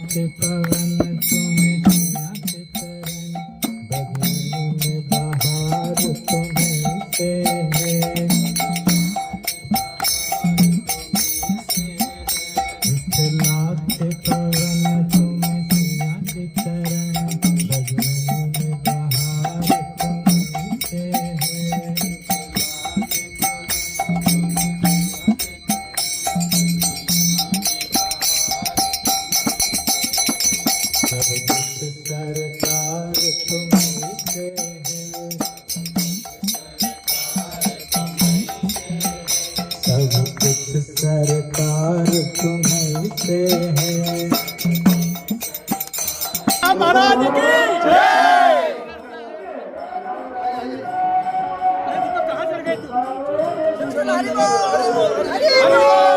के पवन तुम्हें नाथ करण, बदन में बहार तुम्हें से है। विठला के पवन तुम्हें नाथ करण, बदन में बहार तुम्हें से है। सब कुछ सरकार तुम्हीं से है, सब कुछ सरकार तुम्हीं से है। महाराज की जय। कहाँ चल गए तू? हरि बोल, हरि बोल, हरि बोल।